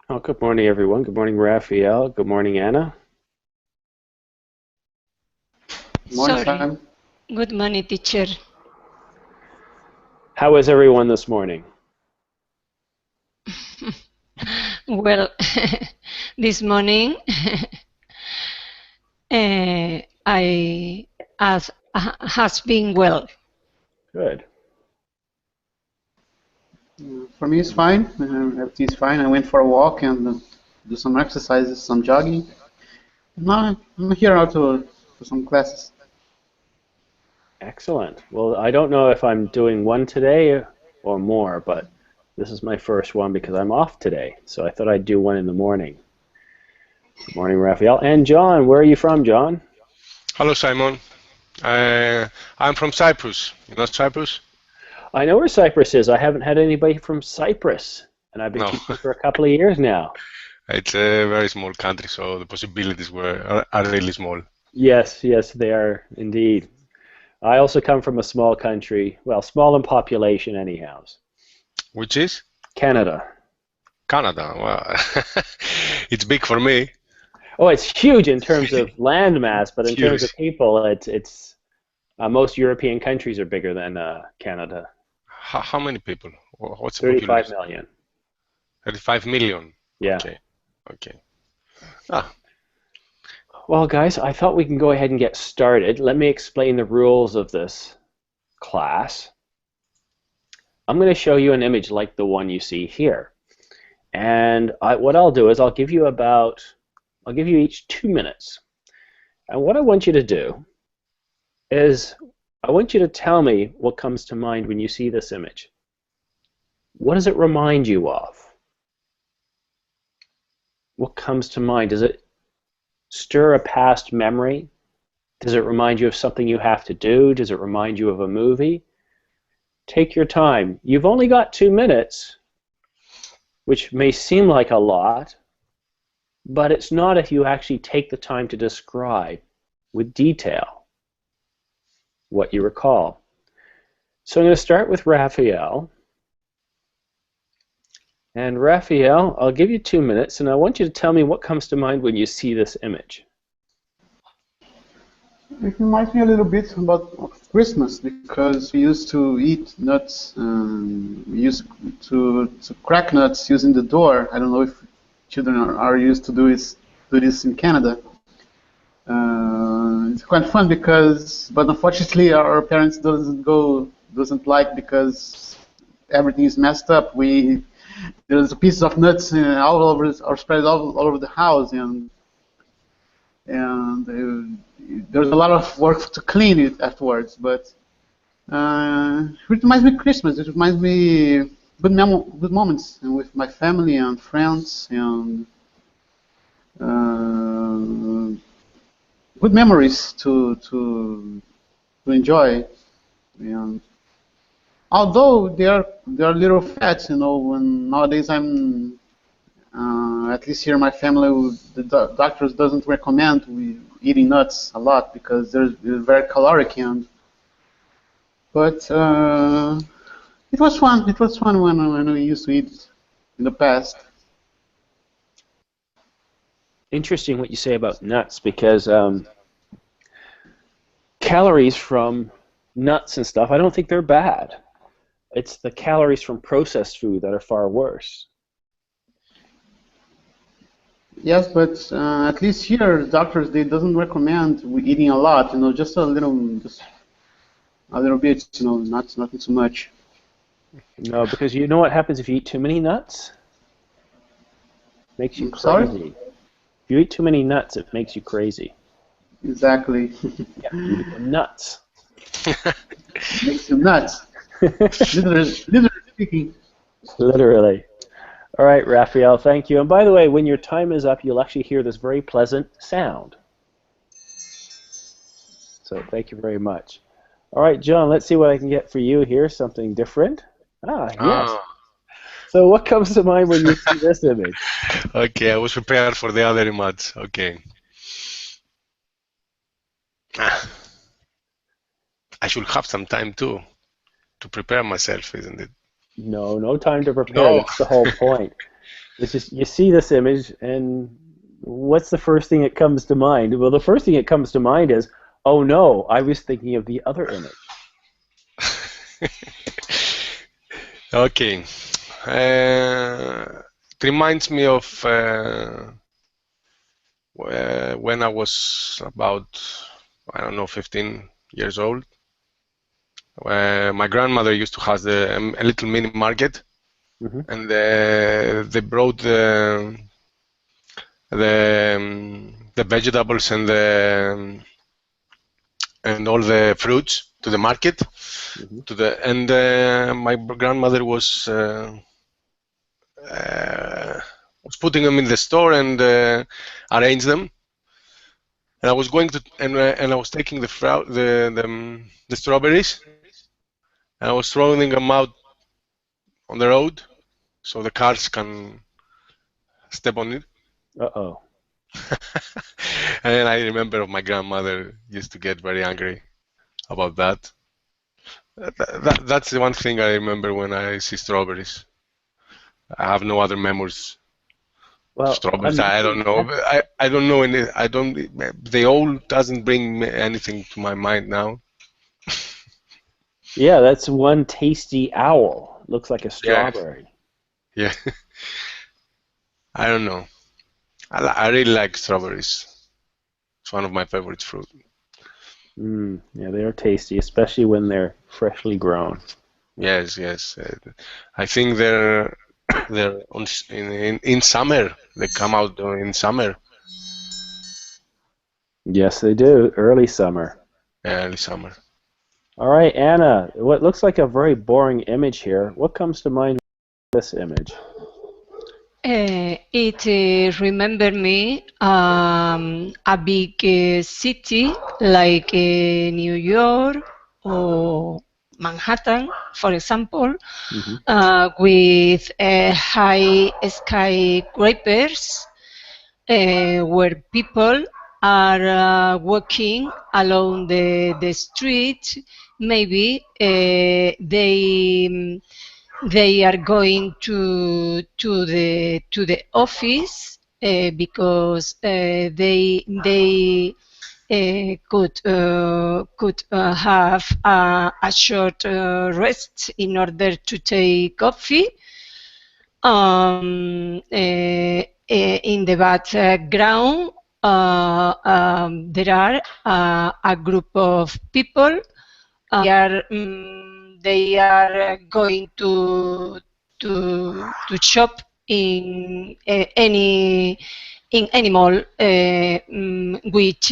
Oh, good morning, everyone. Good morning, Raphael. Good morning, Anna. Morning, Sorry. Sam. Good morning, teacher. How is everyone this morning? Well, this morning I has been well. Good. For me, it's fine. Everything's fine. I went for a walk and do some exercises, some jogging. Now I'm here now to some classes. Excellent. Well, I don't know if I'm doing one today or more, but this is my first one because I'm off today. So I thought I'd do one in the morning. Good morning, Raphael. And John, where are you from, John? Hello, Simon. I'm from Cyprus. You know Cyprus? I know where Cyprus is. I haven't had anybody from Cyprus, and I've been No, teaching for a couple of years now. it's a very small country, so the possibilities are really small. Yes, yes, they are indeed. I also come from a small country, well, small in population anyhow. Which is Canada. Canada. Well, it's big for me. Oh, it's huge in terms of land mass, but It's in terms of huge. people, it's most European countries are bigger than Canada. How many people? What's the 35 population? million. 35 million. Yeah. Okay, okay. Ah, Well, guys, I thought we can go ahead and get started. Let me explain the rules of this class. I'm going to show you an image like the one you see here. And what I'll do is I'll give you each 2 minutes. And what I want you to do is I want you to tell me what comes to mind when you see this image. What does it remind you of? What comes to mind? Does it stir a past memory? Does it remind you of something you have to do? Does it remind you of a movie? Take your time. You've only got 2 minutes, which may seem like a lot, but it's not if you actually take the time to describe with detail what you recall. So I'm going to start with Raphael. And Raphael, I'll give you 2 minutes, and I want you to tell me what comes to mind when you see this image. It reminds me a little bit about Christmas because we used to eat nuts. We used to crack nuts using the door. I don't know if children are used to do this in Canada. It's quite fun but unfortunately our parents doesn't like because everything is messed up. There's pieces of nuts all over or spread all over the house, and there's a lot of work to clean it afterwards. But it reminds me of Christmas. It reminds me good moments with my family and friends and uh, good memories to enjoy. And although they are little fats, when nowadays I'm at least here in my family, the doctors doesn't recommend we eating nuts a lot because they're very caloric. But it was fun. It was fun when we used to eat in the past. Interesting what you say about nuts because calories from nuts and stuff, I don't think they're bad. It's the calories from processed food that are far worse. Yes, but at least here, doctors they doesn't recommend we eating a lot. Just a little bit. Not nothing too much. No, because you know what happens if you eat too many nuts? Makes you Sorry? crazy. If you eat too many nuts, it makes you crazy. Exactly. Yeah, you become nuts. Makes you nuts. Literally speaking. Literally. All right, Raphael, thank you. And by the way, when your time is up, you'll actually hear this very pleasant sound. So thank you very much. All right, John, let's see what I can get for you here. Something different. Ah, yes. ah, So what comes to mind when you see this image? okay. I was prepared for the other image. Okay. Ah, I should have some time too to prepare myself, isn't it? No, no time to prepare. No. That's the whole point. It's just you see this image, and what's the first thing that comes to mind? Well, the first thing that comes to mind is, oh no, I was thinking of the other image. Okay. It reminds me of when I was about, I don't know, 15 years old. My grandmother used to have a little mini market, and they brought the vegetables and all the fruits to the market. My grandmother was putting them in the store and arrange them. And I was going to and I was taking the strawberries, and I was throwing them out on the road so the cars can step on it. Uh-oh. And I remember my grandmother used to get very angry about that. That's the one thing I remember when I see strawberries. I have no other memories. Well, Strawberries, I don't know. I don't know any. I don't. They all doesn't bring anything to my mind now. Yeah, that's one tasty owl. Looks like a strawberry. Yeah. I don't know. I really like strawberries. It's one of my favorite fruit. Yeah, they are tasty, especially when they're freshly grown. Yes, yes. I think they're in summer. They come out in summer. Yes, they do. Early summer. Early summer. All right, Anna, what looks like a very boring image here. What comes to mind with this image? It remember me a big city like New York or Manhattan, for example, with high skyscrapers where people are walking along the street. Maybe they are going to the office because they could have a short rest in order to take coffee. In the background, there are a group of people. They are going to shop in any mall, which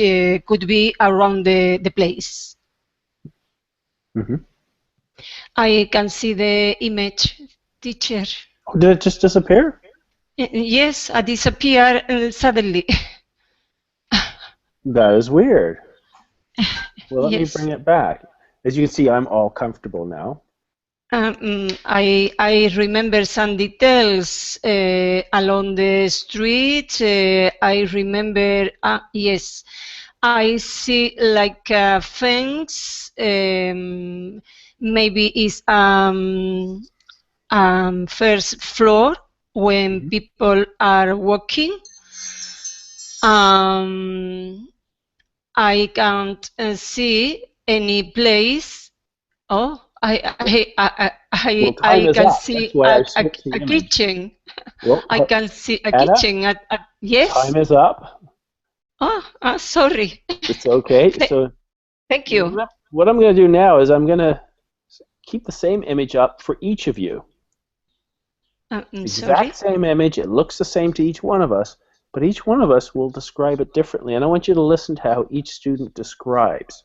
could be around the place. I can see the image, teacher. Oh, did it just disappear? Yes, I disappear suddenly. That is weird. Well, let me Yes. bring it back. As you can see, I'm all comfortable now. I remember some details along the street. I remember, yes, I see like a fence. Maybe it's first floor when people are walking. I can't see any place. Oh, I can see a kitchen. Well, I can see a Anna, kitchen. Yes. Time is up. Oh, sorry. It's okay. So, thank you. What I'm going to do now is I'm going to keep the same image up for each of you. Exact same image. It looks the same to each one of us, but each one of us will describe it differently. And I want you to listen to how each student describes.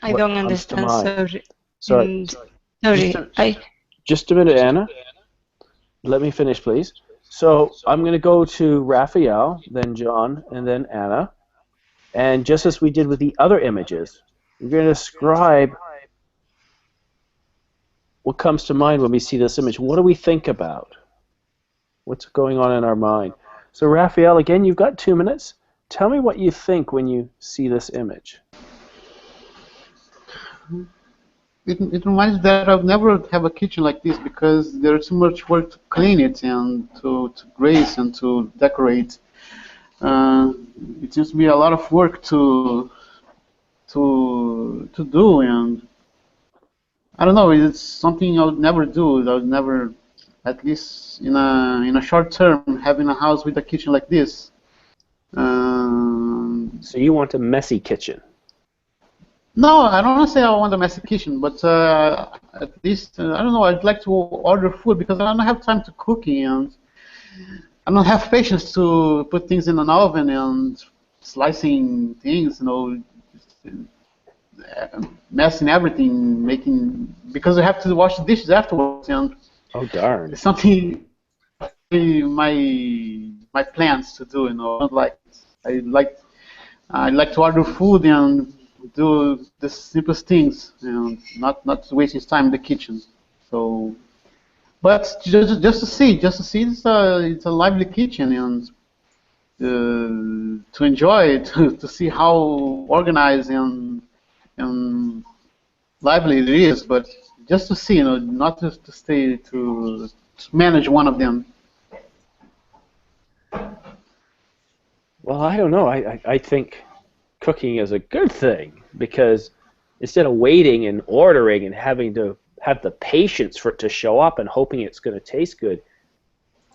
I don't understand. Sorry. Sorry. Just a minute, Anna. Let me finish, please. So I'm going to go to Raphael, then John, and then Anna. And just as we did with the other images, we're going to describe what comes to mind when we see this image. What do we think about? What's going on in our mind? So Raphael, again, you've got 2 minutes. Tell me what you think when you see this image. it reminds me that I'll never have a kitchen like this because there's too much work to clean it and to grace and to decorate. Uh, it seems to be a lot of work to do, and I don't know. It's something I would never do. I would never, at least in a short term, having a house with a kitchen like this. So you want a messy kitchen? No, I don't want to say I want a messy kitchen, but at least I don't know. I'd like to order food because I don't have time to cooking, and I don't have patience to put things in an oven and slicing things, messing everything, making because I have to wash the dishes afterwards, and Oh darn! it's something my plans to do. I don't like. I like to order food and do the simplest things, and not wasting time in the kitchen. So, but just to see, it's a lively kitchen, and to enjoy it, to see how organized and lively it is. But just to see, not just to stay to manage one of them. Well, I don't know. I think cooking is a good thing because instead of waiting and ordering and having to have the patience for it to show up and hoping it's going to taste good,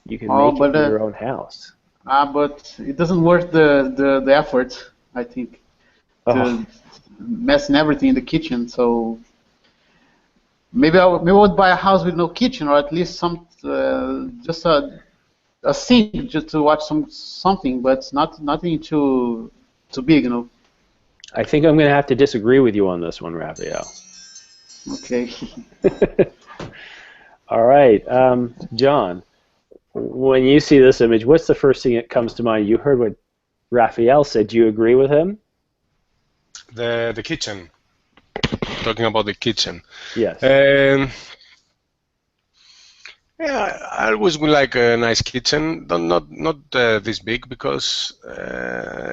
you can make it in your own house. But it doesn't worth the effort, I think, to messing everything in the kitchen. So maybe I would buy a house with no kitchen, or at least some just a sink just to watch something, but nothing too big. I think I'm going to have to disagree with you on this one, Raphael. Okay. All right, John. When you see this image, what's the first thing that comes to mind? You heard what Raphael said. Do you agree with him? The kitchen. Talking about the kitchen. Yes. Yeah, I always would like a nice kitchen, not this big, because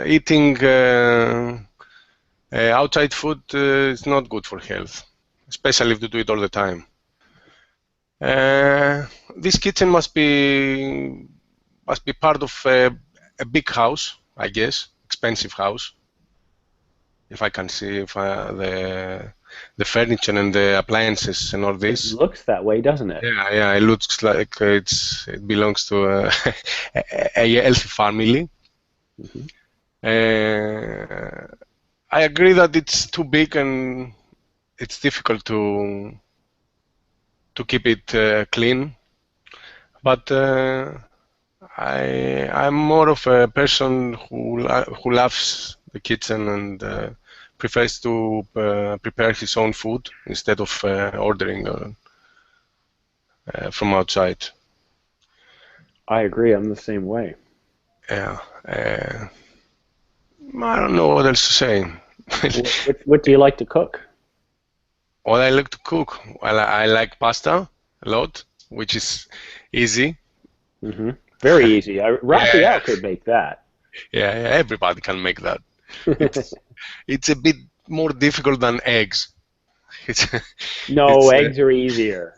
eating outside food is not good for health, especially if you do it all the time. This kitchen must be part of a big house, I guess, expensive house. If I can see if the furniture and the appliances and all this. It looks that way, doesn't it? Yeah. It looks like it belongs to a healthy family. Mm-hmm. I agree that it's too big and it's difficult to keep it clean. But I'm more of a person who loves the kitchen and prefers to prepare his own food instead of ordering from outside. I agree. I'm the same way. Yeah. I don't know what else to say. What do you like to cook? What I like to cook? Well, I like pasta a lot, which is easy. Mm-hmm. Very easy. Raphael could make that. Yeah, everybody can make that. It's a bit more difficult than eggs. Eggs are easier.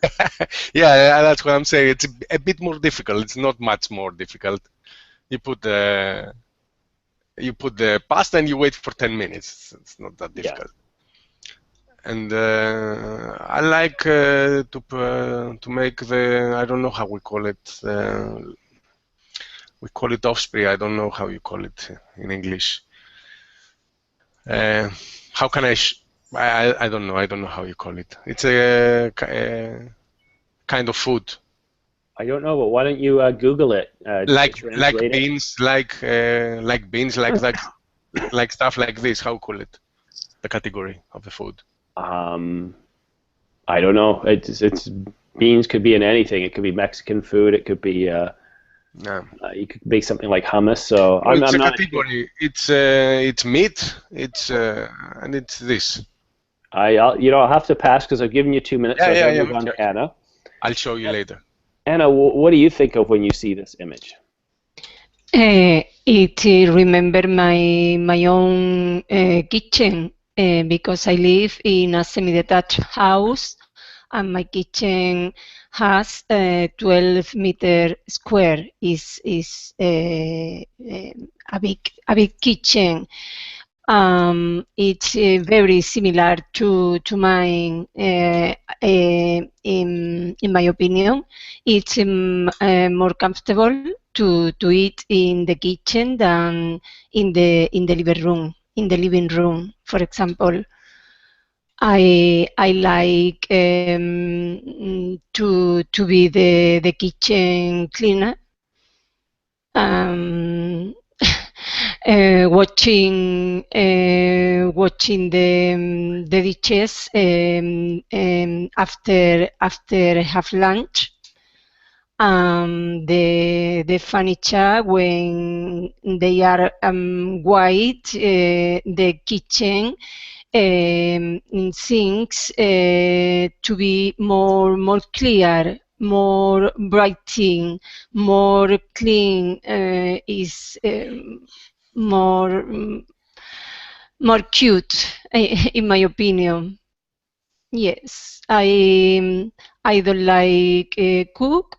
Yeah, that's what I'm saying. It's a bit more difficult. It's not much more difficult. You put the pasta and you wait for 10 minutes. It's not that difficult. Yeah. And I like to make I don't know how we call it. We call it offspring. I don't know how you call it in English. How can I don't know. I don't know how you call it. It's a kind of food. I don't know, but why don't you Google it? Like beans, like beans, like that, like stuff like this. How call it? The category of the food. I don't know. It's beans could be in anything. It could be Mexican food. It could be. You could make something like hummus. So it's a category. It's meat. And it's this. I'll have to pass because I've given you 2 minutes. Yeah, so move on to Anna. I'll show you later. Anna, what do you think of when you see this image? It remember my own kitchen because I live in a semi-detached house, and my kitchen has 12 meter square. Is a big kitchen. It's very similar to mine. In my opinion, it's more comfortable to eat in the kitchen than in the living room. In the living room, for example, I like to be the kitchen cleaner. Watching the dishes after have lunch. The furniture when they are white, the kitchen sinks to be more clear, more brighting, more clean, is more cute, in my opinion. Yes, I don't like cook.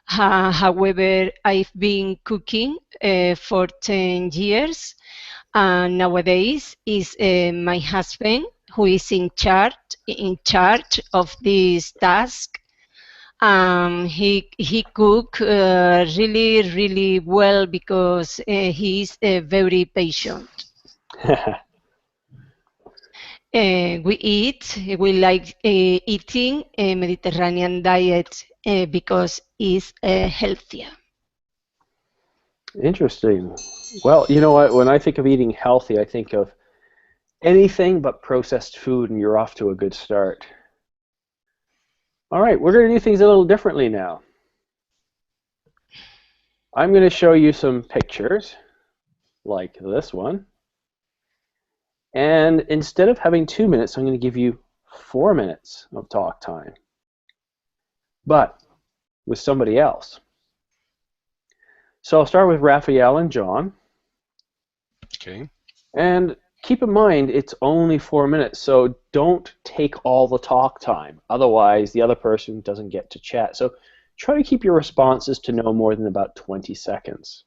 However, I've been cooking for 10 years, and nowadays is my husband who is in charge of this task. He cook really well because he is very patient. We like eating a Mediterranean diet because it's healthier. Interesting. Well, you know what? When I think of eating healthy, I think of anything but processed food, and you're off to a good start. All right, we're going to do things a little differently now. I'm going to show you some pictures, like this one. And instead of having 2 minutes, I'm going to give you 4 minutes of talk time, but with somebody else. So I'll start with Raphael and John. Okay. And keep in mind, it's only 4 minutes, so don't take all the talk time. Otherwise, the other person doesn't get to chat. So try to keep your responses to no more than about 20 seconds.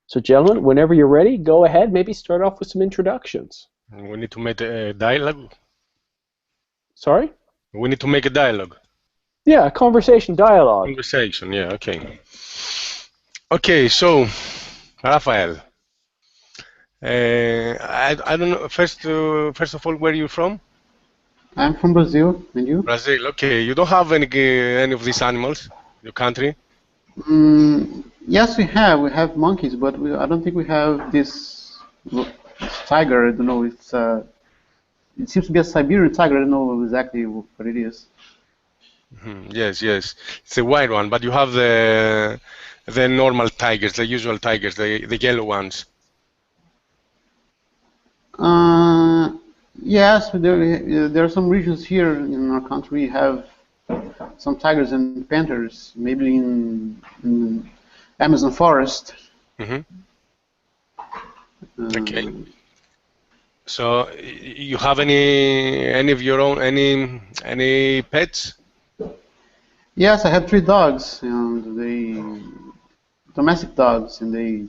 So gentlemen, whenever you're ready, go ahead. Maybe start off with some introductions. We need to make a dialogue. Sorry? We need to make a dialogue. Yeah, conversation, dialogue. Conversation, yeah, okay. Okay, so, Rafael, I don't know, first of all, where are you from? I'm from Brazil, and you? Brazil, okay. You don't have any of these animals in your country? Yes, we have. We have monkeys, but I don't think we have this tiger. I don't know. It seems to be a Siberian tiger. I don't know exactly what it is. Yes, yes. It's a white one, but you have the normal tigers, the usual tigers, the yellow ones. Yes, there are some regions here in our country we have some tigers and panthers, maybe in Amazon forest. Okay. So you have any of your own any pets? Yes, I have 3 dogs, and domestic dogs, and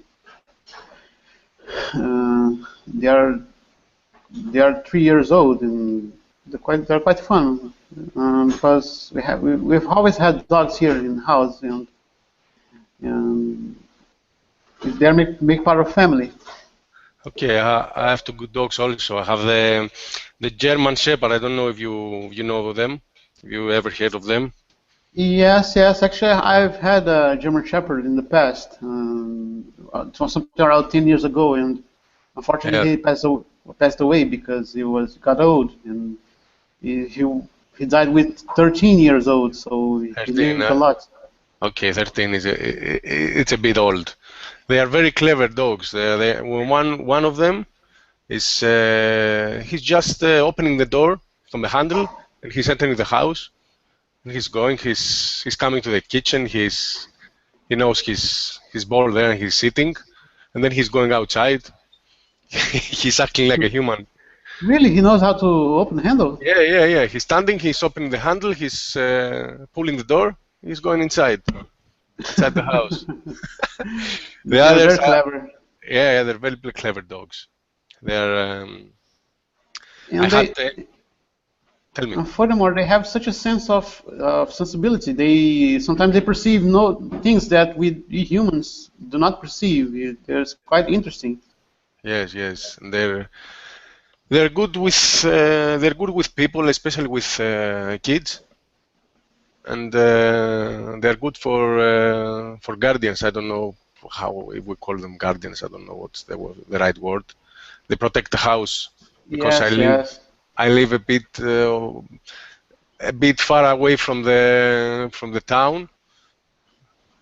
they are 3 years old, and they're quite fun because we've always had dogs here in the house, and they're big part of family. Okay, I have 2 good dogs also. I have the German Shepherd. I don't know if you know them. Have you ever heard of them? Yes. Actually, I've had a German Shepherd in the past. It was something around 10 years ago, and unfortunately, he passed away because he got old, and he died with 13 years old. So he lived a lot. Okay, 13 it's a bit old. They are very clever dogs. One of them is he's just opening the door from the handle, and he's entering the house. And he's coming to the kitchen. He knows his ball there, and he's sitting, and then he's going outside. He's acting like a human. Really, he knows how to open the handle. Yeah. He's standing. He's opening the handle. He's pulling the door. He's going inside the house. The They're others very are, clever. yeah, they're very clever dogs. They're. I And had. they, Tell me. furthermore, they have such a sense of sensibility. They sometimes they perceive no things that we humans do not perceive. It's quite interesting. Yes. And they're good with people, especially with kids, and they're good for guardians. I don't know how we call them guardians. I don't know what's the right word. They protect the house because Yes, yes. I live a bit far away from the town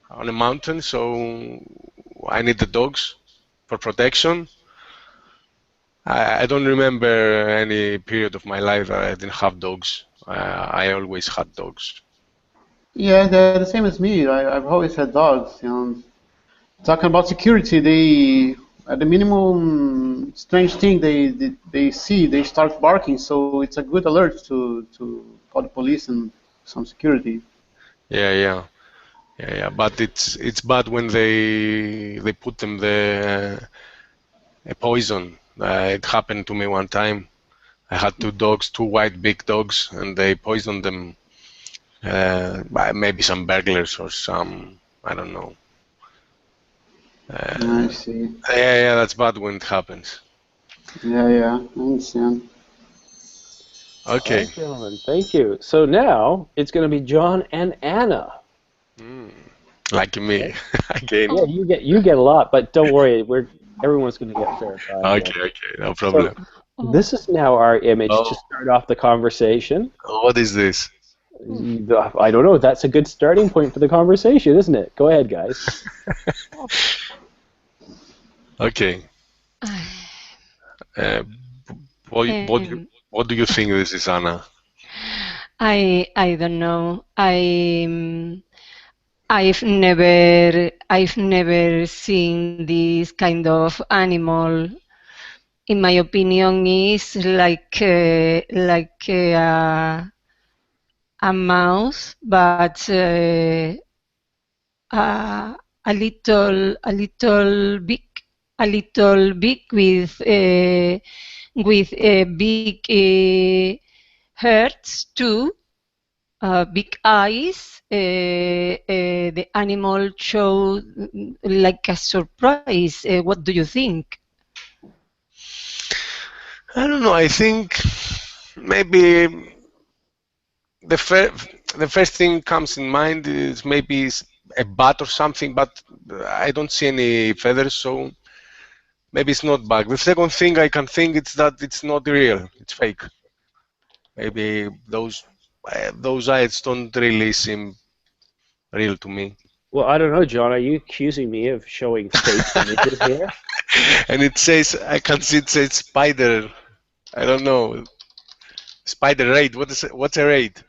on a mountain, so I need the dogs for protection. I don't remember any period of my life that I didn't have dogs. I always had dogs. Yeah, they're the same as me. I've always had dogs. Talking about security, they at the minimum strange thing they see, they start barking. So it's a good alert to call the police and some security. Yeah. But it's bad when they put them the a poison. It happened to me one time. I had two dogs, two white big dogs, and they poisoned them. By maybe some burglars or some, I don't know. I see. Yeah, that's bad when it happens. Yeah, I understand. All Okay. right, gentlemen, thank you. So now it's going to be John and Anna. Like me again. Yeah, you get a lot, but don't worry, everyone's going to get fair time. Okay, no problem. So this is now our image to start off the conversation. What is this? I don't know. That's a good starting point for the conversation, isn't it? Go ahead, guys. Okay. What do you think this is, Anna? I don't know. I've never seen this kind of animal. In my opinion, is like a mouse, but a little big with big heads too, big eyes. The animal show like a surprise. What do you think? I don't know. I think maybe the first thing comes in mind is maybe a bat or something, but I don't see any feathers, so maybe it's not bug. The second thing I can think is that it's not real. It's fake. Maybe those eyes don't really seem real to me. Well, I don't know, John. Are you accusing me of showing fake images here? And it says, I can see it says spider. I don't know. Spider raid. What's a raid?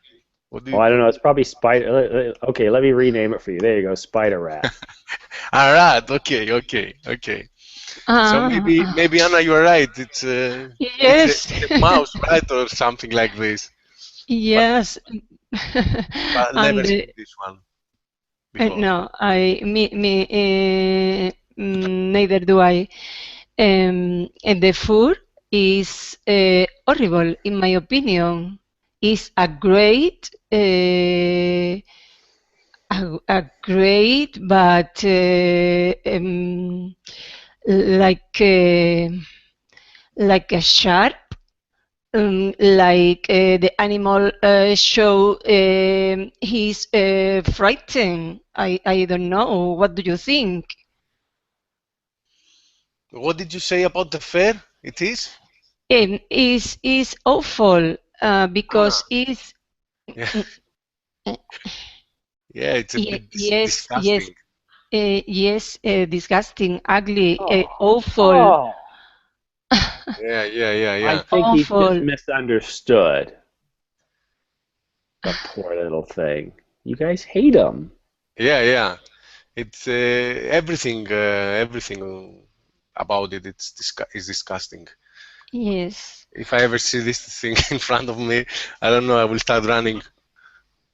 I don't know. It's probably spider. Okay, let me rename it for you. There you go, spider rat. A rat. Okay. So maybe Anna, you're right. It's yes, it's a mouse, right, or something like this. Yes, But I've never seen this one before. no, neither do I. And the food is horrible, in my opinion. It's a great, but like like a sharp, like the animal show he's frightened. I don't know. What do you think? What did you say about the fair? It is? Is awful because it's Yeah. Yeah, it's a bit disgusting. yes, disgusting, ugly, awful. Oh. Yeah. I think he's Awful. just misunderstood. The poor little thing. You guys hate him. Yeah. It's everything about it. Is disgusting. Yes. If I ever see this thing in front of me, I don't know, I will start running.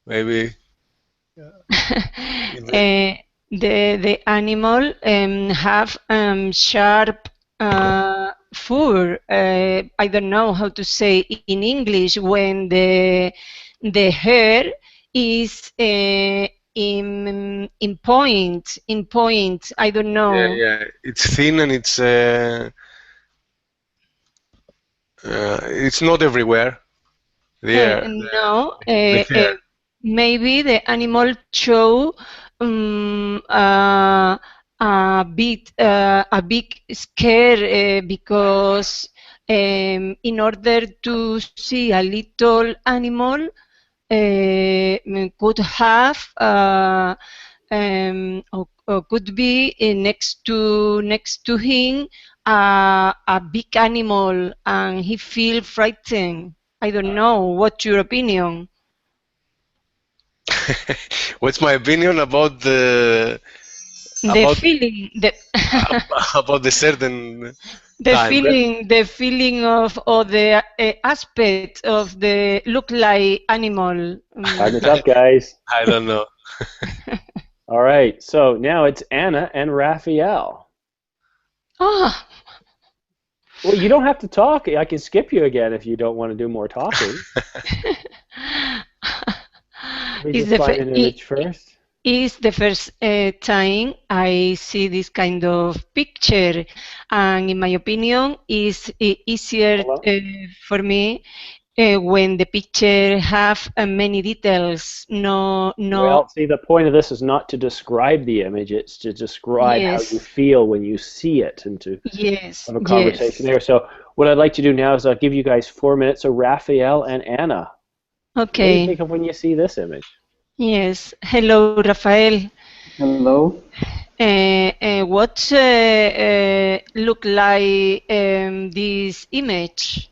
Maybe. The animal have sharp fur. I don't know how to say in English when the hair is in point. In point. I don't know. Yeah. It's thin and it's not everywhere. No, The hair. maybe the animal show a big scare because in order to see a little animal could have or could be next to him a big animal and he feel frightened. I don't know. What's your opinion? What's my opinion about The feeling, about the certain the time? feeling of or the aspect of the look like animal. Tighten it up, guys. I don't know. All right, so now it's Anna and Raphael. Ah. Well, you don't have to talk. I can skip you again if you don't want to do more talking. Let me just find an image first. It's the first time I see this kind of picture, and in my opinion, it's easier for me when the picture have many details. No. Well, see, the point of this is not to describe the image; it's to describe how you feel when you see it, and to have a conversation there. So, what I'd like to do now is I'll give you guys 4 minutes. So, Raphael and Anna. Okay. What do you think of when you see this image? Yes. Hello, Rafael. Hello. What look like this image?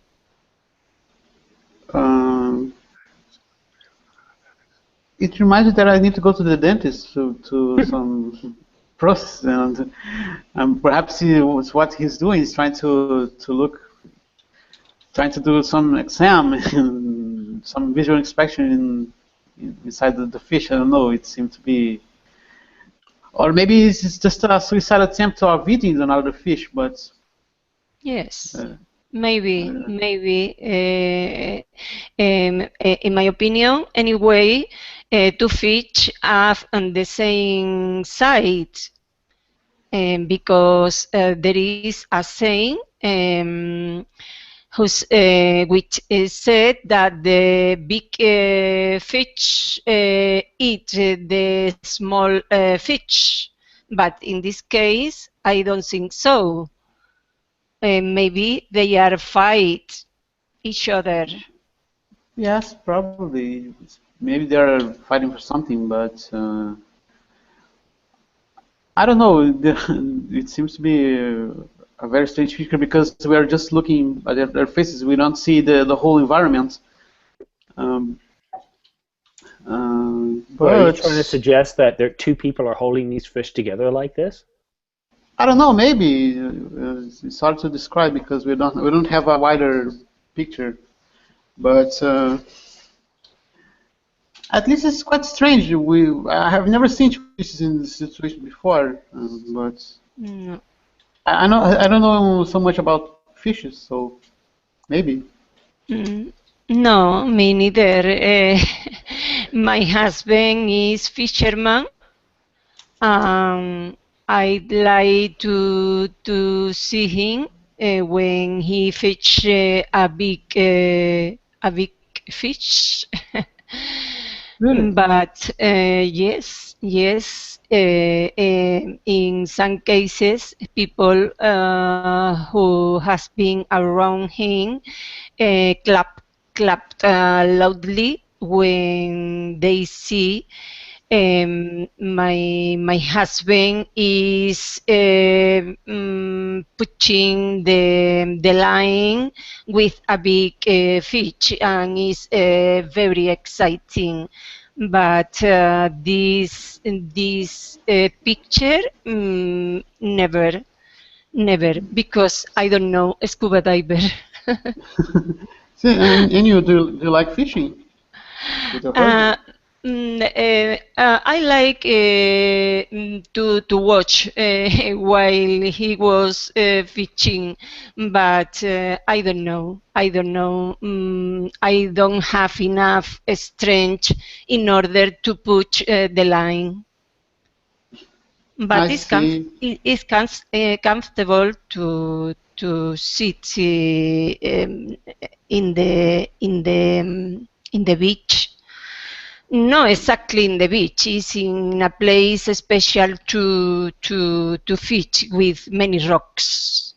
It reminds me that I need to go to the dentist to some process, and perhaps what he's doing is trying to do some exam, some visual inspection inside the fish. I don't know. It seemed to be, or maybe it's just a suicide attempt of eating another fish. But yes, maybe. In my opinion, anyway, two fish have on the same side, because there is a saying. Which is said that the big fish eat the small fish, but in this case, I don't think so. Maybe they are fight each other. Yes, probably. Maybe they are fighting for something, but I don't know. It seems to be a very strange picture because we are just looking at their faces. We don't see the whole environment. But are you trying to suggest that two people are holding these fish together like this? I don't know. Maybe it's hard to describe because we don't have a wider picture. But at least it's quite strange. I have never seen fishes in this situation before, but. No. I don't know so much about fishes, so maybe. No, me neither. My husband is fisherman. I'd like to see him when he fish a big fish. Really? But yes. In some cases, people who has been around him clapped loudly when they see my husband is pushing the line with a big fish, and is very exciting. But this picture, never, because I don't know scuba diver. See, and you do you like fishing with your husband? I like to watch while he was fishing, but I don't know. I don't know. I don't have enough strength in order to push the line. I But see. it's comfortable to sit in the beach. No, exactly in the beach. It's in a place special to fish with many rocks.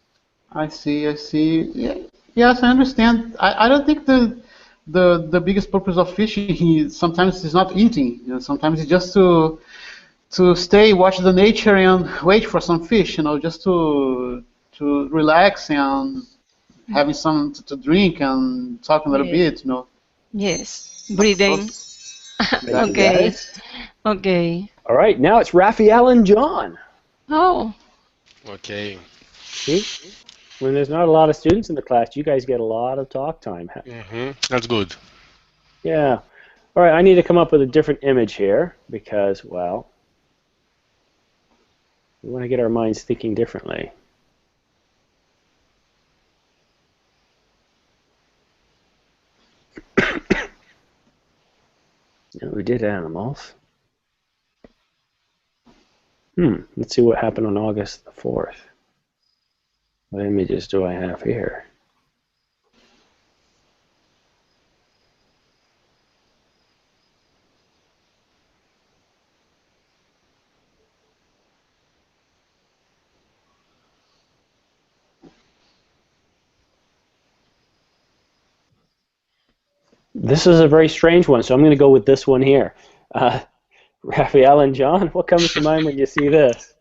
I see. I see. Yeah. Yes, I understand. I don't think the biggest purpose of fishing sometimes is not eating. You know, sometimes it's just to stay, watch the nature, and wait for some fish. You know, just to relax and having some to drink and talk a little Yeah. bit. You know. Yes, breathing. Thank you, Exactly. Okay, guys. okay. All right, now it's Raphael and John. Oh, Okay. See, when there's not a lot of students in the class, you guys get a lot of talk time. That's good. Yeah. All right, I need to come up with a different image here because, well, we want to get our minds thinking differently. Yeah, we did animals. Let's see what happened on August the 4th. What images do I have here? This is a very strange one, so I'm going to go with this one here. Raphael and John, what comes to mind when you see this?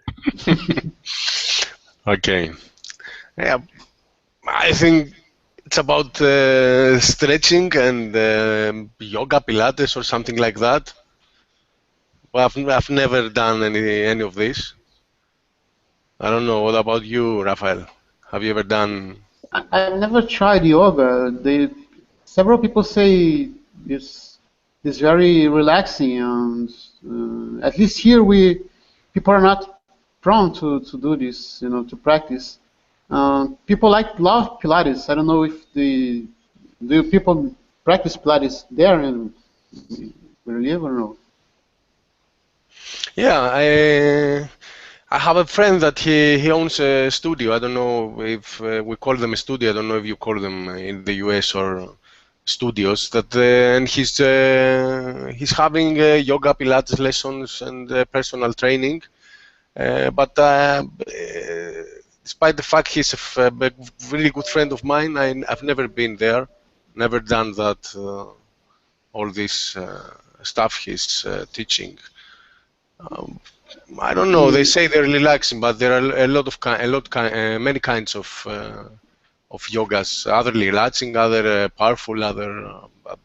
Okay. Yeah, I think it's about stretching and yoga, Pilates, or something like that. Well, I've never done any of this. I don't know. What about you, Rafael? Have you ever done? I've never tried yoga. Several people say it's it's very relaxing, and at least here people are not prone to do this, you know, to practice. People love Pilates. I don't know if do people practice Pilates there in where you live or no? Yeah, I have a friend that he owns a studio. I don't know if we call them a studio. I don't know if you call them in the US or studios. That and he's having yoga, Pilates lessons and personal training. But despite the fact he's a really good friend of mine, I've never been there, never done that. All this stuff he's teaching. Um, I don't know. They Yeah. say they're relaxing, but there are a lot of many kinds of yogas. Other relaxing, other powerful, other.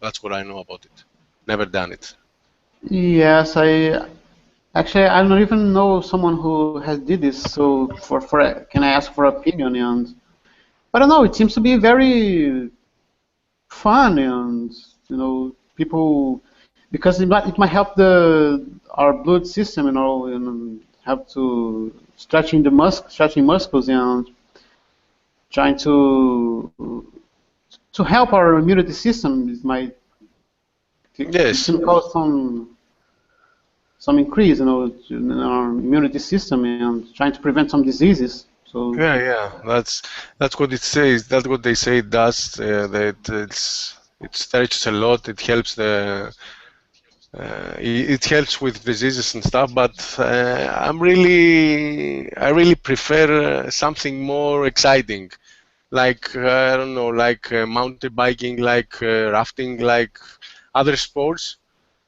That's what I know about it. Never done it. Yes, I don't even know someone who has did this. So can I ask for opinion? And I don't know. It seems to be very fun, and you know, people because it might help the our blood system, you know, and help to stretching muscles and trying to help our immunity system. It Yes. can cause some increase, you know, in our immunity system and trying to prevent some diseases. So Yeah, yeah. That's what it says. That's what they say it does. That it stretches a lot. It helps it helps with diseases and stuff, but I really prefer something more exciting, like I don't know, like mountain biking, like rafting, like other sports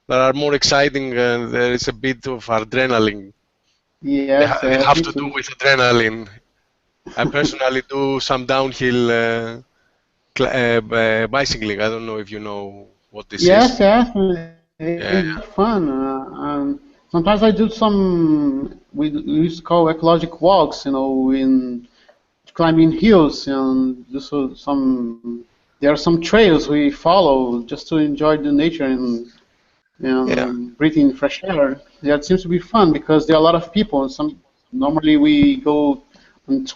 that are more exciting. There is a bit of adrenaline. yes, They yes, have me to do too. with adrenaline. I personally do some downhill bicycling. I don't know if you know what this is. Yes, yes, Yeah, it's fun. Sometimes I do some we used to call ecological walks, you know, in climbing hills and do some. There are some trails we follow just to enjoy the nature and breathing fresh air. Yeah, it seems to be fun because there are a lot of people. And normally we go and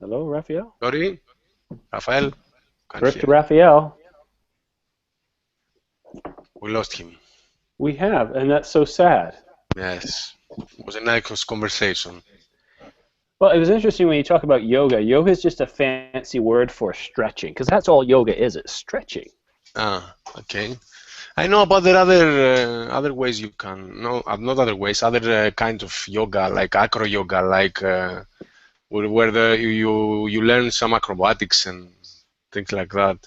Hello, Raphael? Sorry, Rafael? Can't First hear. to Raphael. We lost him. We have, and that's so sad. Yes. It was a nice conversation. Well, it was interesting when you talk about yoga. Yoga is just a fancy word for stretching, because that's all yoga is. It's stretching. Ah, okay. I know about the other ways you can. No, not other ways. Other kinds of yoga, like acro yoga, like where you learn some acrobatics and things like that.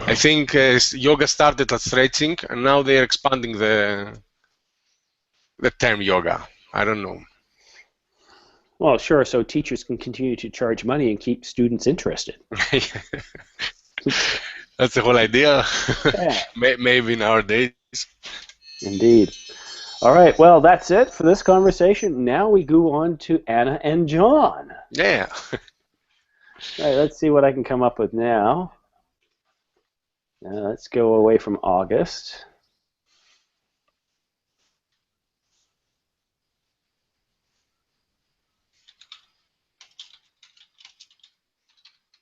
I think yoga started as stretching, and now they are expanding the term yoga. I don't know. Well, sure, so teachers can continue to charge money and keep students interested. That's the whole idea. Yeah. Maybe nowadays. Indeed. All right, well, that's it for this conversation. Now we go on to Anna and John. Yeah. All right, let's see what I can come up with now. Let's go away from August.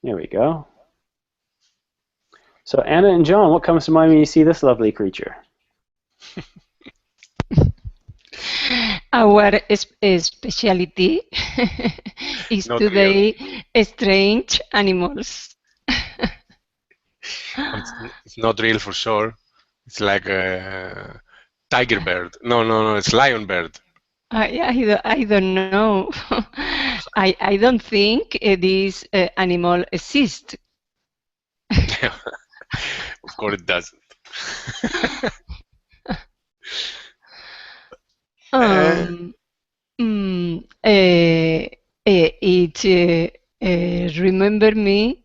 There we go. So Anna and John, what comes to mind when you see this lovely creature? Our specialty is Not today strange animals. It's not real for sure. It's like a tiger bird. No, it's lion bird. I don't know. I don't think this animal exists. Of course it doesn't. It remember me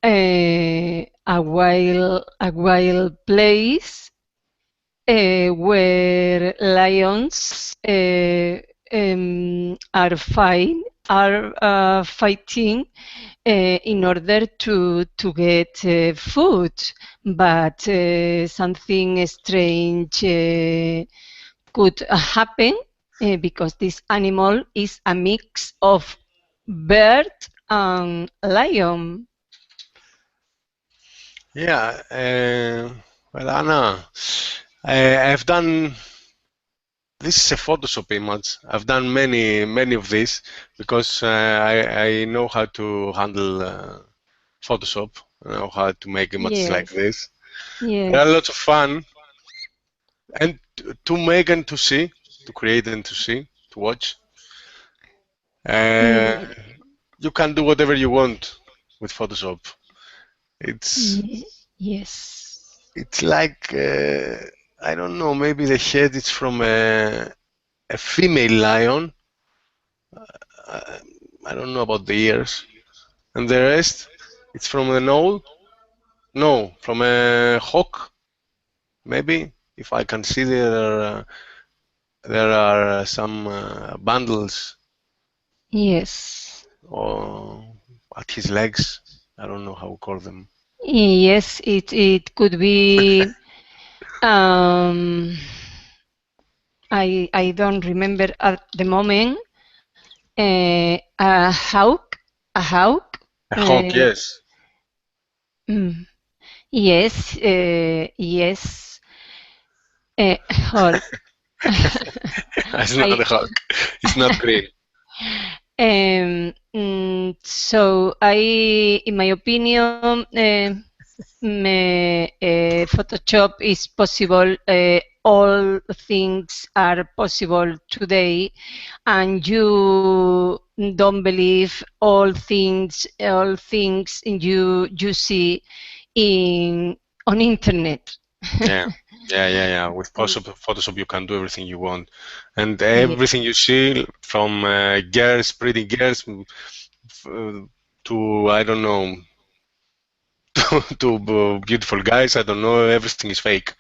a wild place where lions are fighting in order to get food, but something strange could happen because this animal is a mix of bird and lion. Yeah, well, Anna, I've done. This is a Photoshop image. I've done many of these because I know how to handle Photoshop. I know how to make images like this. Yes. They are lots of fun, and to make and to see, to create and to see, to watch. You can do whatever you want with Photoshop. Yes. It's like I don't know. Maybe the head is from a female lion. I don't know about the ears, and the rest, it's from an owl. No, from a hawk. Maybe if I can see there are some bundles. Yes. Or at his legs. I don't know how to call them. Yes, it could be. I don't remember at the moment. A hawk. A hawk, yes. Yes. Yes. Hawk. It's not a hawk. It's not green. So in my opinion, Photoshop is possible. All things are possible today, and you don't believe all things you see on internet. Yeah. With Photoshop, you can do everything you want, and everything you see from girls, pretty girls, to I don't know, to beautiful guys. I don't know. Everything is fake.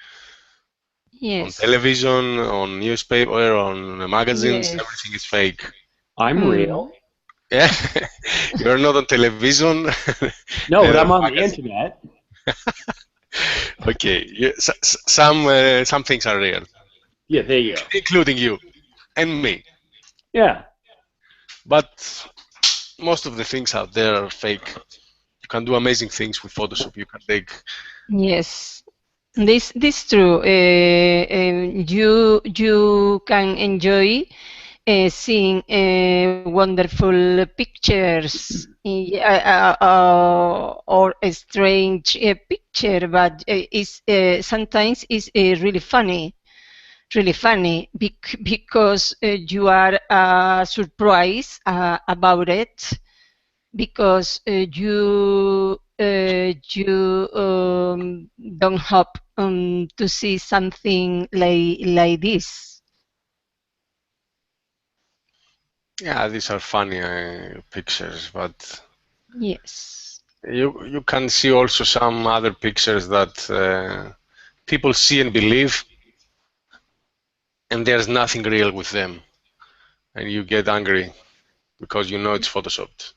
Yes. On television, on newspaper, on magazines, Yes. everything is fake. I'm real. Yeah, you're not on television. No, but I'm on the internet. Okay, some things are real, Yeah, there you go. including you and me. Yeah. But most of the things out there are fake. You can do amazing things with Photoshop. You can take. Yes. This true. You can enjoy seeing wonderful pictures or a strange picture, but it's sometimes it's really funny because you are surprised about it because you don't hope to see something like this. Yeah, these are funny pictures, but Yes. you can see also some other pictures that people see and believe, and there's nothing real with them, and you get angry because you know it's photoshopped.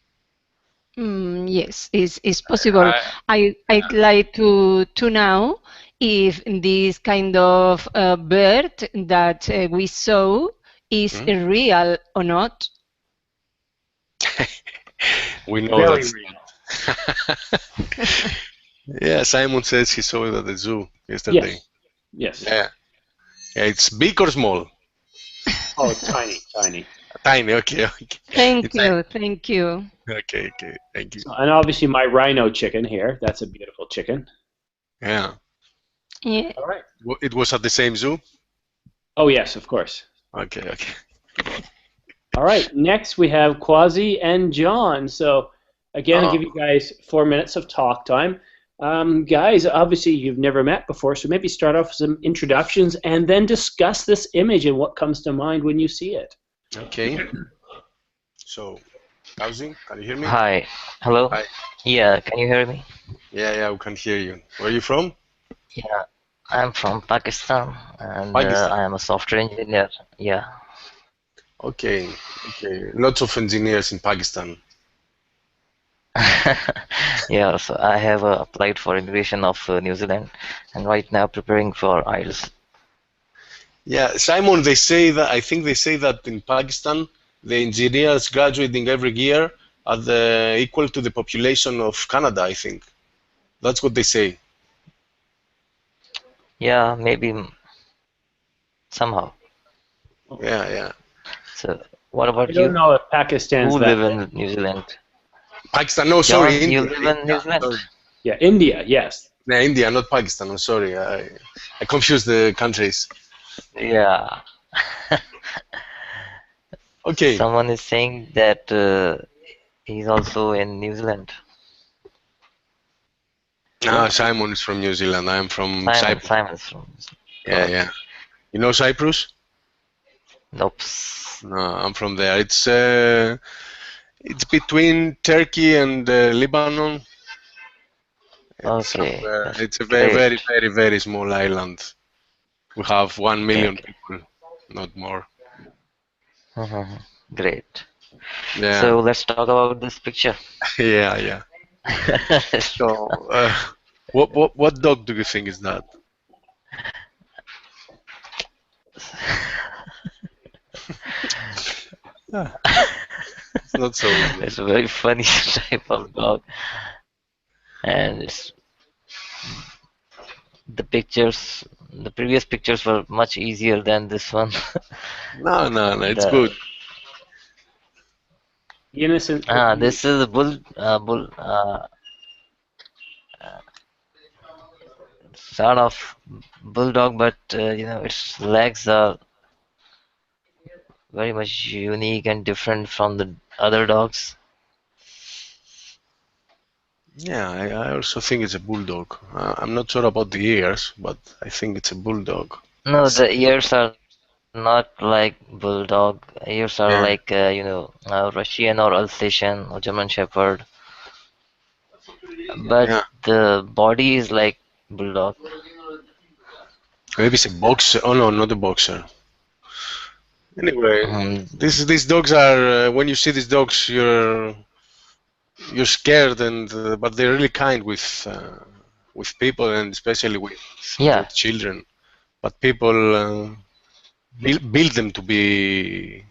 Yes, it's possible. I'd like to know if this kind of bird that we saw is real or not. We know Very that. real. Yeah, Simon says he saw it at the zoo yesterday. Yes. Yes. Yeah. Yeah, it's big or small? Oh, tiny, tiny. Tiny. Okay. Okay. Thank It's like, you, thank you. okay. Okay. Thank you. So, and obviously my rhino chicken here. That's a beautiful chicken. Yeah. Yeah. All right. It was at the same zoo. Oh yes, of course. Okay. Okay. All right. Next we have Kwazii and John. So again, I'll give you guys 4 minutes of talk time. Guys, obviously you've never met before, so maybe start off with some introductions and then discuss this image and what comes to mind when you see it. Okay. So, Kwazii, can you hear me? Hi. Hello. Hi. Yeah, can you hear me? Yeah, we can hear you. Where are you from? Yeah, I'm from Pakistan and Pakistan. I am a software engineer. Yeah. Okay. Lots of engineers in Pakistan. Yeah, so I have applied for immigration of New Zealand and right now preparing for IELTS. Yeah, Simon, I think they say that in Pakistan, the engineers graduating every year are equal to the population of Canada, I think. That's what they say. Yeah, maybe somehow. Yeah. So what I about don't you? know if Pakistan's Who that live big. in New Zealand? Pakistan, no, sorry, John, you India. live in New Zealand? Sorry. Yeah, India, yes. No, India, not Pakistan. I'm sorry. I confused the countries. Yeah. Okay. Someone is saying that he's also in New Zealand. No, Simon is from New Zealand. I am from Cyprus. Simon's from. Yeah. You know Cyprus? Nope. No, I'm from there. It's between Turkey and Lebanon. Okay, that's It's a great. very small island. We have 1 million people, not more. Great. Yeah. So let's talk about this picture. Yeah. So, what dog do you think is that? It's not so easy. It's a very funny type of dog, and the previous pictures were much easier than this one. No, it's good. Innocent. This is a sort of bulldog, but its legs are very much unique and different from the other dogs. Yeah, I also think it's a bulldog. I'm not sure about the ears, but I think it's a bulldog. No, the ears are not like bulldog. Ears are like Russian or Alsatian or German Shepherd, but the body is like bulldog. Maybe it's a boxer. Oh no, not a boxer. Anyway, these dogs are. When you see these dogs, you're scared, and but they're really kind with people, and especially with Yeah, children. But people build them to be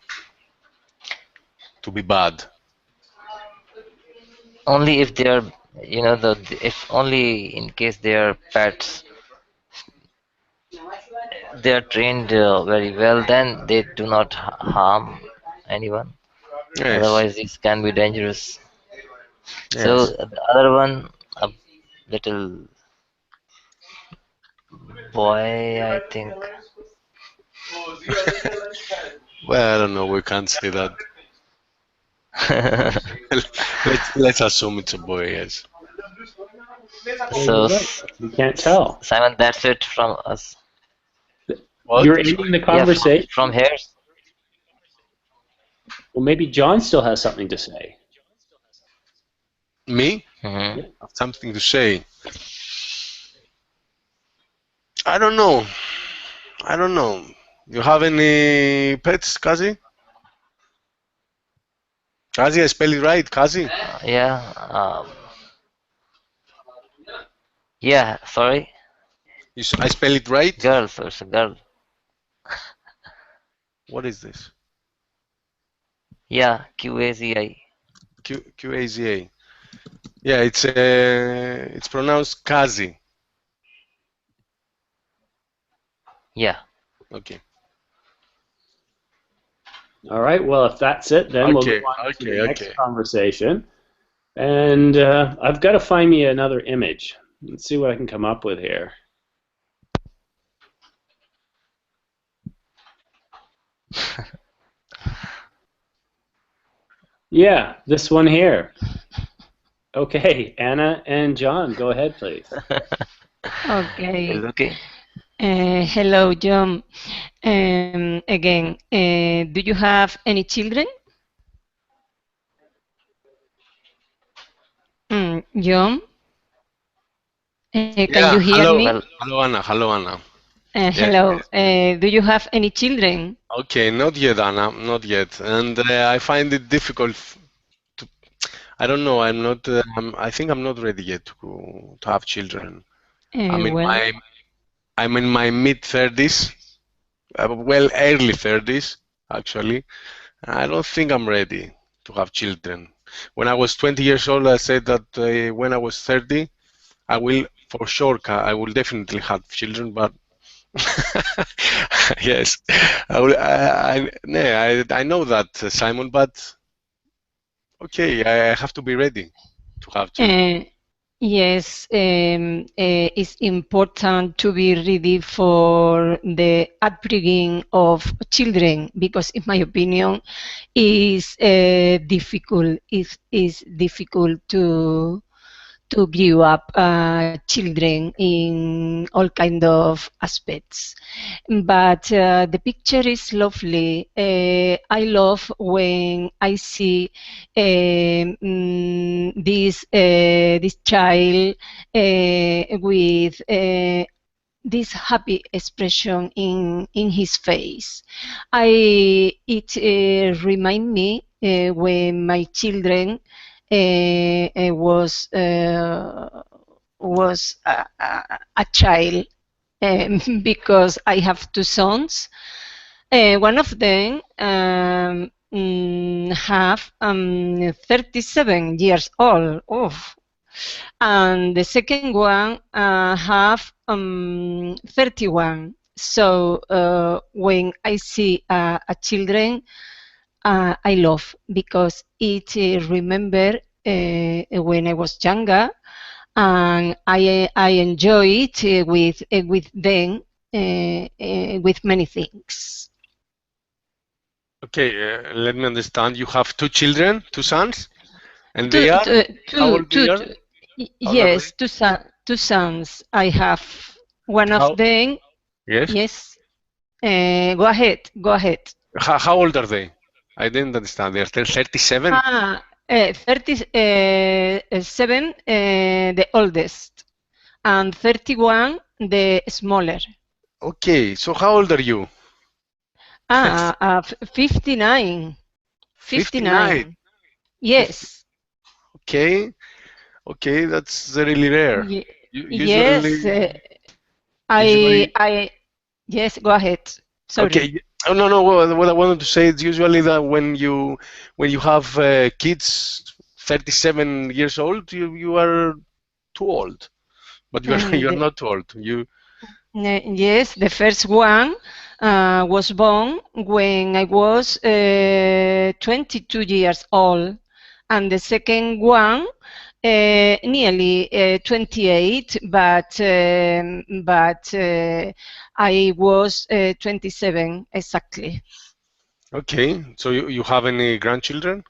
bad. only if they are, if only in case they are pets, they are trained very well, then they do not harm anyone. Yes, Otherwise, this can be dangerous. So yes. the other one, a little boy, I think. Well, I don't know. We can't say that. Let's assume it's a boy. Yes. Well, So, you're right. You can't tell. Simon, that's it from us. What? You're ending the Yeah, conversation. from here. Well, maybe John still has something to say. Me? Hmm. Something to say? I don't know. I don't know. You have any pets, Kazi? Kazi, I spell it right, Kazi. Yeah. Yeah. Sorry, I spell it right? girl. So it's a girl. What is this? Yeah, Kwazii. Qaza. Yeah, it's pronounced Kazi. Yeah. Okay. All right. Well, if that's it, then we'll Okay. move on to Okay. the next Okay. conversation. And I've got to find me another image. Let's see what I can come up with here. Yeah, this one here. Okay, Anna and John, go ahead, please. Okay. Is okay. Hello, John. Again, do you have any children? John, can Yeah. you hear Hello. me? Well, Hello, Anna. Hello, Anna. Yes. Hello. Yes. Yes. Do you have any children? Okay. Not yet, Anna. Not yet. And I find it difficult to. I don't know. I'm not. I think I'm not ready yet to have children. I'm in Well, my I'm in my mid 30s. Well, early 30s actually. I don't think I'm ready to have children. When I was 20 years old, I said that when I was 30, I will for sure, I will definitely have children, but yes, I know that, Simon, but okay, I have to be ready to have children. uh, yes, it's important to be ready for the upbringing of children because, in my opinion, is difficult. Is difficult to grow up children in all kind of aspects. But the picture is lovely. I love when I see this child with this happy expression in his face. It remind me when my children was a child because I have two sons. One of them have 37 years old. Oh. And the second one have 31. So when I see a children, I love because it remember when I was younger, and I enjoy it with them with many things. Okay, let me understand. You have two children, two sons, and Two, they are, two, how two, old they two, are? two, How old are yes, two sons. I have one they? of them. Yes. Yes. Go ahead. Go ahead. How old are they? I didn't understand. They're 37? 37, the oldest, and 31, the smaller. Okay, so how old are you? 59. 59. 59. Yes. Okay, okay, that's really rare. Ye yes. Usually, I usually, I yes. Go ahead. Sorry. okay. Oh, no, no. What I wanted to say is usually that when you have kids 37 years old, you are too old, but you are And you're not too old. yes, the first one was born when I was 22 years old, and the second one nearly 28, but I was 27 exactly. Okay, so you have any grandchildren?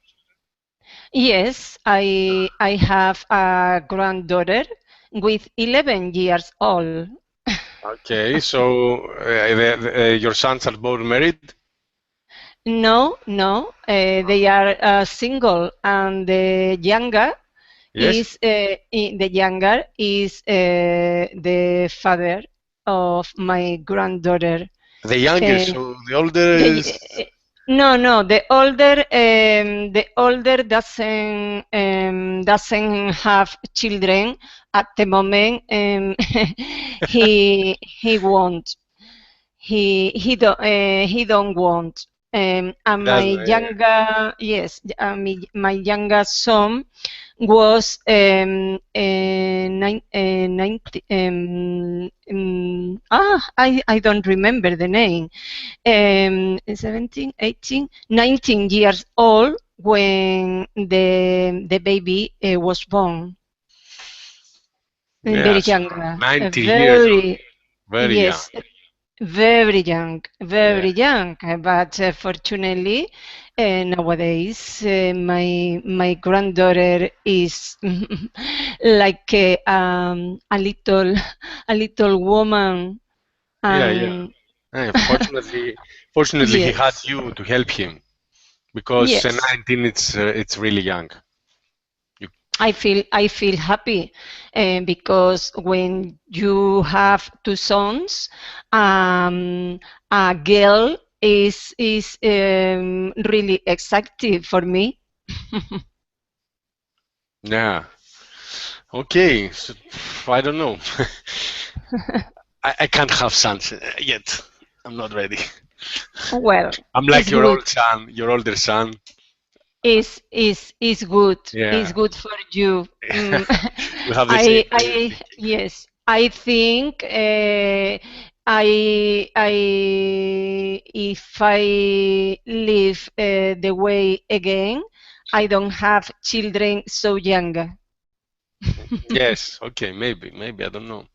Yes, I have a granddaughter with 11 years old. Okay, so your sons are both married? No, no, they are single, and Yes. the younger is the father of my granddaughter. The younger, Uh, so the older the, is. no, no, the older doesn't have children at the moment. He won't. He don't want. And my Doesn't. my younger son was 90, I don't remember the name. 17, 18, 19 years old when the baby was born. Very Yes, young, 90 years old. very, Very young. yes, very young, Yeah. very young. But fortunately, nowadays, my granddaughter is like a little woman, Yeah, yeah. and Fortunately, he had yes, you to help him because yes. 19 it's really young. You, I feel happy because when you have two sons, a girl is really exciting for me. yeah. Okay. So, I don't know. I can't have sons yet. I'm not ready. Well, I'm like it's your good. old son, your older son. Is good. It's Yeah. good for you. We have the same I way of I thinking. yes. I think I if I live the way again, I don't have children so young. Yes. Okay. Maybe. I don't know.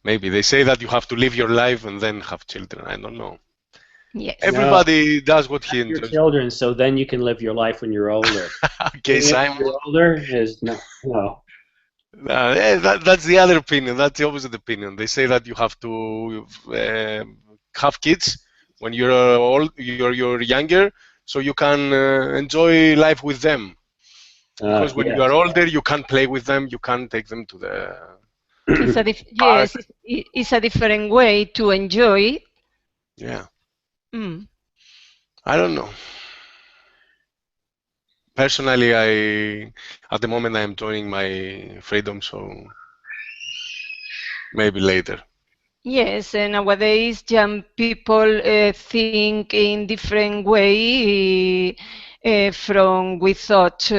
Maybe they say that you have to live your life and then have children. I don't know. Yes. No, Everybody does what he your enjoys. children, so then you can live your life when you're older. Okay, Doing it when Simon. you're older is no, no. That's the other opinion. That's the opposite opinion. They say that you have to have kids when you're old, you're younger, so you can enjoy life with them. Because when you Yes. are older, you can't play with them. You can't take them to the park. Yes, it's a different way to enjoy. Yeah, Mm. I don't know. Personally, at the moment I am enjoying my freedom, so maybe later. Yes, and nowadays young people think in different way from we thought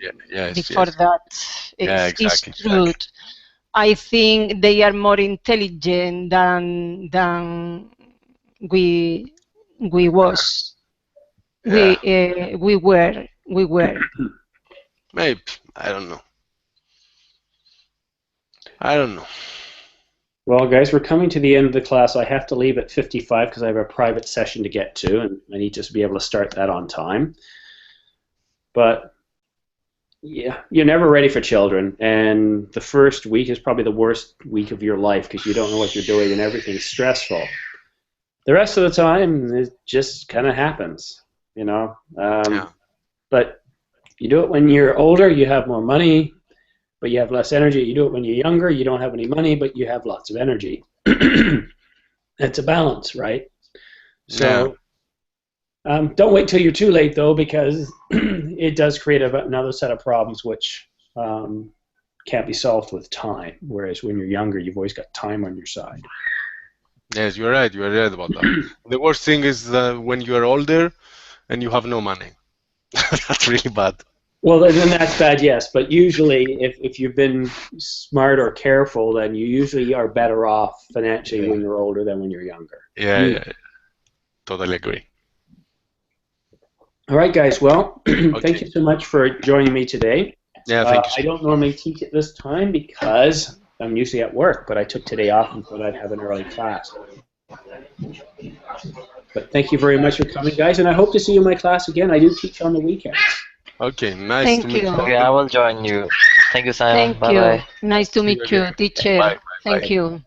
Yeah, yes, before yes. that. Yeah, It's exactly, true. exactly. I think they are more intelligent than we we was Yeah, we were. maybe. I don't know. I don't know. Well, guys, we're coming to the end of the class. I have to leave at 55 because I have a private session to get to, and I need to be able to start that on time. But yeah, you're never ready for children, and the first week is probably the worst week of your life because you don't know what you're doing and everything's stressful. The rest of the time, it just kind of happens, you know. Yeah. But you do it when you're older, you have more money, but you have less energy. You do it when you're younger, you don't have any money, but you have lots of energy. It's a balance, right? So don't wait till you're too late, though, because it does create another set of problems which can't be solved with time. Whereas when you're younger, you've always got time on your side. Yes, you're right. You're right about that. The worst thing is when you are older and you have no money. That's really bad. Well, then that's bad, yes. But usually, if you've been smart or careful, then you usually are better off financially when you're older than when you're younger. Yeah. Totally agree. All right, guys. Well, thank you so much for joining me today. Yeah, thank you. I don't normally teach at this time because I'm usually at work, but I took today off and thought I'd have an early class. But thank you very much for coming, guys, and I hope to see you in my class again. I do teach on the weekends. Okay, nice to meet you. Okay, I will join you. Thank you, Simon. Bye-bye. Nice to meet you, teacher. Bye. Thank you.